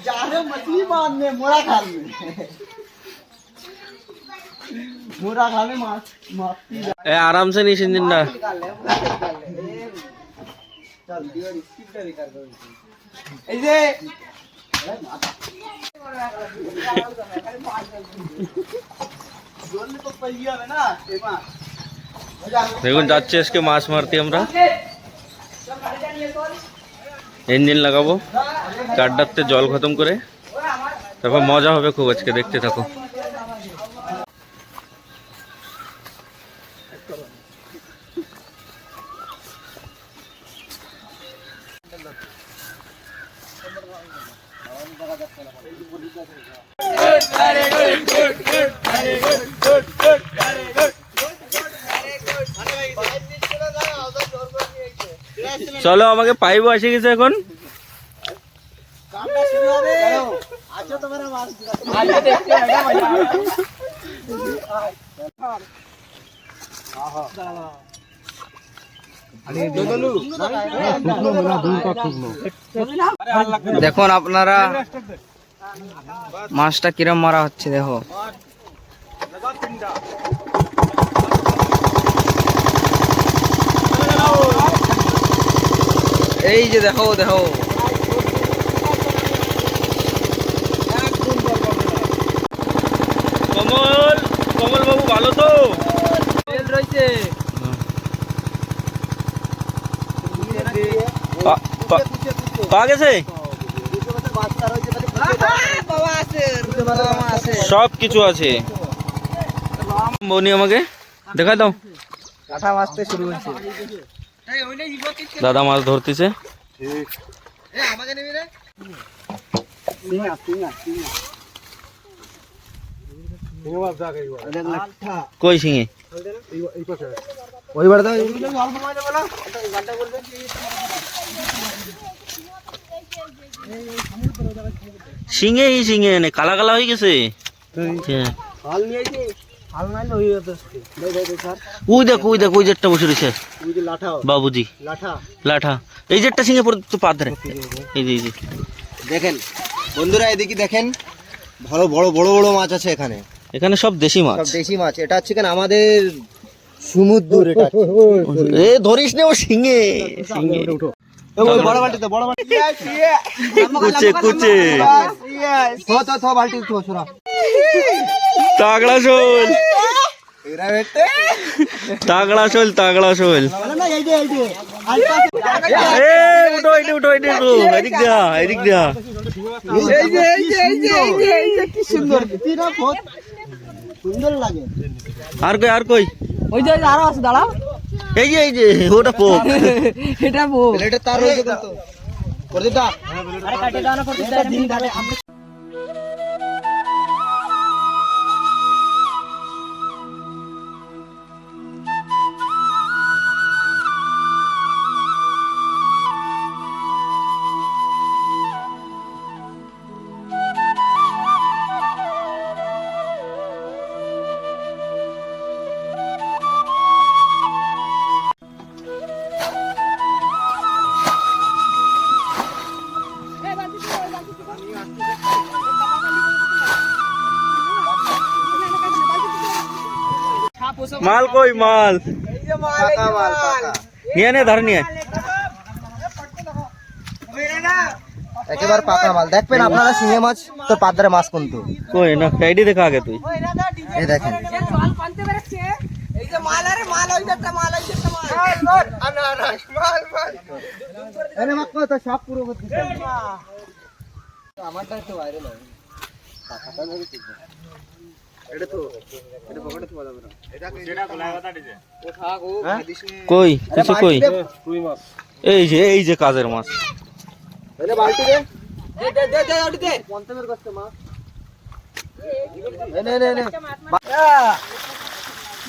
जाने मछली मारने मोरा खाने ए आराम से नहीं सिंजिंदा चल दियो स्किप कर दो ऐसे जोन तो पहिया है ना एमा দেখুন যাচ্ছে আজকে মাছ মারতে আমরা ইঞ্জিন লাগাবো কাঠডাতে জল খতম করে তারপর মজা হবে খুব আজকে দেখতে থাকো চলো আমাকে পাইবো এসে গেছে এখন কামটা শুরু হবে আছো তোমার মাছ আজকে দেখতে এটা মজা দেখুন আপনারা মাছটা কিরম মারা হচ্ছে দেখো এই যে দেখো দেখো কমল কমল বাবু ভালো তো তেল রয়েছে পা গেছে সব কিছু আছে বনি আমাকে দেখা দাও কাঁটা মাছতে শুরু হয়েছে দাদা মাছ ধরতেছে কই সিঙে সিঙে ই সিঙে নে কালা কালা হয়ে গেছে ওই দেখো ওই যেটা বসে রয়েছে বাবুজি লাঠা এই যেটা সিঙে তো পা ধরে এই যে দেখেন বন্ধুরা এদিকে দেখেন ভালো বড় বড় বড় মাছ আছে এখানে এখানে সব দেশি মাছ সব দেশি মাছ এটা হচ্ছে কেন আমাদের সমুদ্র এটা এ ধরিস নে ও সিঙে বড় বালতি তো বড় বালতি কুচে কুচে থো বালতি থো সরা তাগড়া শোল এরা বেটে তাগড়া শোল না এই যে এ উঠো এদিক দিয়া এই যে কি সুন্দর তিরা বহুত সুন্দর লাগে আর কই ওই যে আরো আছে দাঁড়াও এই যে ওটা পোক এটা বউ প্লেটে তার রয়েছে কিন্তু করে দাও আরে কাটে দাও না করতে দিন দাঁড়ায় মাল কই মাল পাকা মাল পাকা নিয়ে নে ধর নিয়ে একেবারে পাকা মাল দেখবেন আপনারা শিঙে মাছ তো পাদ্রে মাছ কিন্তু কই না সাইডে দেখা আগে তুই এই দেখেন জল পানতে বেরছে এই যে মাল আরে মাল ওই যেটা মাল আরে মাছ তো সব পুরো করতে আমারটা তো বাইরে নয় পাকাটা ধরে ঠিক এটা পকেটে তো যাবে না এটা যেটা খোলা কথা দিছে ও থাক ও কই কিছু কই এই যে কাজের মাছ এনে বালতি দে ওটি দে পঞ্চমের কাছে মাছ নে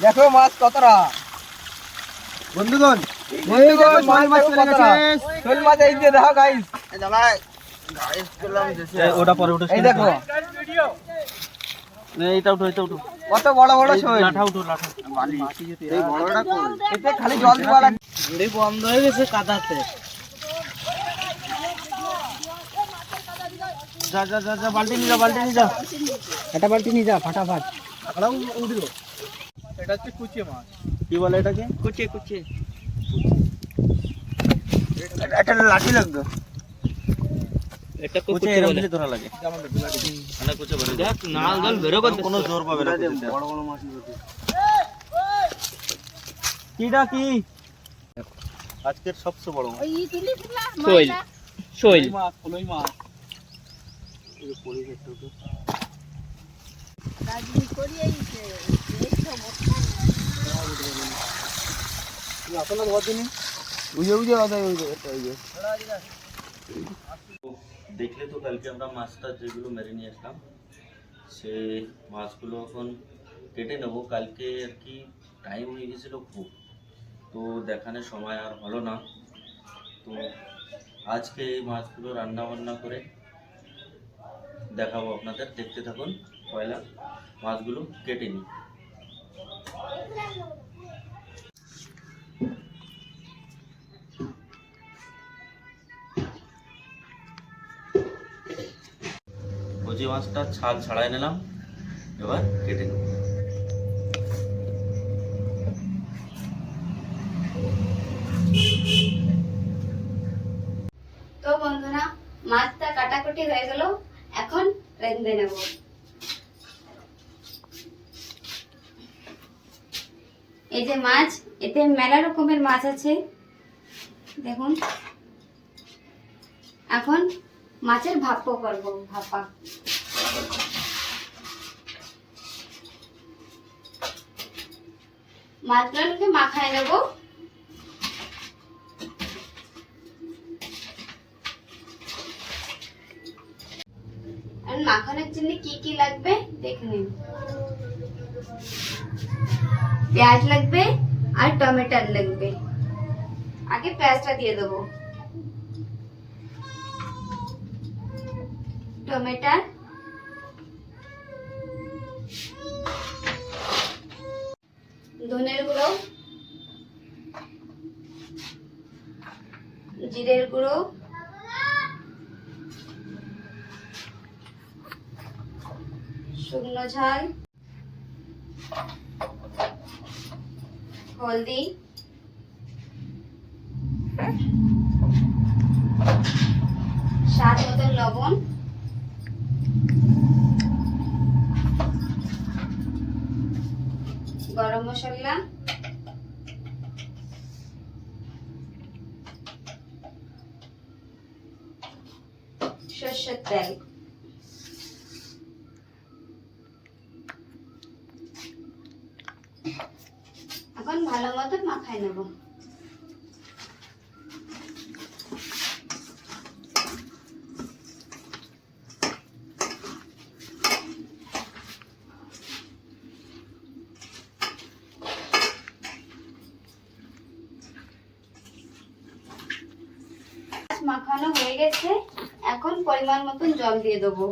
দেখো মাছ কতটা বন্ধুগণ মাছ চলে গেছে শোল মাছ এই যে দেখো গাইস এই জামাই গাইস করলাম দেশে ওটা পরে উঠে এই দেখো এইটা উঠো কত বড় বড় শোল লাঠা উঠো লাঠা এই বড়টা কোন এতে খালি জল দিবা লাগে মুড়ি বন্ধ হয়ে গেছে কাদাতে যা যা যা যা বালতি নিয়ে যা একটা বালতি নিয়ে যা ফাটাফাট। এটা হচ্ছে কুচে মাছ। কি বলে এটাকে? কুচে কুচে একটা লাঠি লাগবে। এটা কুচে এরকম দিলে ধরা লাগে। মানে কুচে ভরে দেখ নাল জল বেরো করতে কোনো জোর পাবে না কুচিতে। বড় বড় মাছই ধরতে। কিটা কি? আজকের সবচেয়ে বড় মাছ। শৈল শৈল মাছ, কলই মাছ। এই পরিবেশটা তো আসলে ধর দিনি। বুঝে বুঝে কথা বুঝে দেখলে তো কালকে আমরা মাছটা যেগুলো মেরে নিয়ে আসলাম সে মাছগুলো এখন কেটে নেব। কালকে আর কি টাইম হয়ে গেছিল খুব, তো দেখানোর সময় আর হলো না। তো আজকে এই মাছগুলো রান্না বান্না করে দেখাবো আপনাদের, দেখতে থাকুন। পয়লা মাছগুলো কেটে নিই। কচি মাছটা ছাল ছাড়াই নিলাম, এবার কেটে নেব। তো বন্ধুরা, মাছটা কাটাকুটি হয়ে গেল, এখন রেঁধে নেব। এই যে মাছ, এতে মেলা রকমের মাছ আছে দেখুন। এখন মাছের ভাপা করব, ভাপা। মাছগুলোকে মাখায় নেব। আর মাখানোর জন্য কি কি লাগবে দেখে নিন। পেঁয়াজ লাগবে আর টমেটো লাগবে। আগে পেঁয়াজটা দিয়ে দেবো, টমেটো, ধনের গুঁড়ো, জিরের গুঁড়ো, শুকনো ঝাল, হলদি, স্বাদ মতো লবণ, গরম মশলা, সরষের তেল। এখন ভালো মতো মাখায় নেব। মাখানো হয়ে গেছে, এখন পরিমাণ মতন জল দিয়ে দেবো।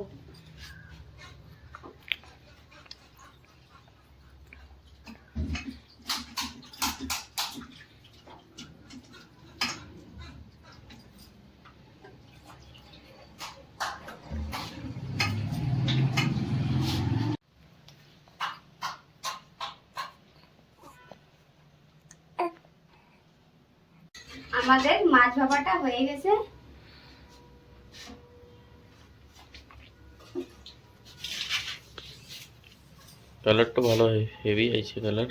আমাদের মাছ ভাপাটা হয়ে গেছে। কালারটা ভালো, হেভি আইছে কালার।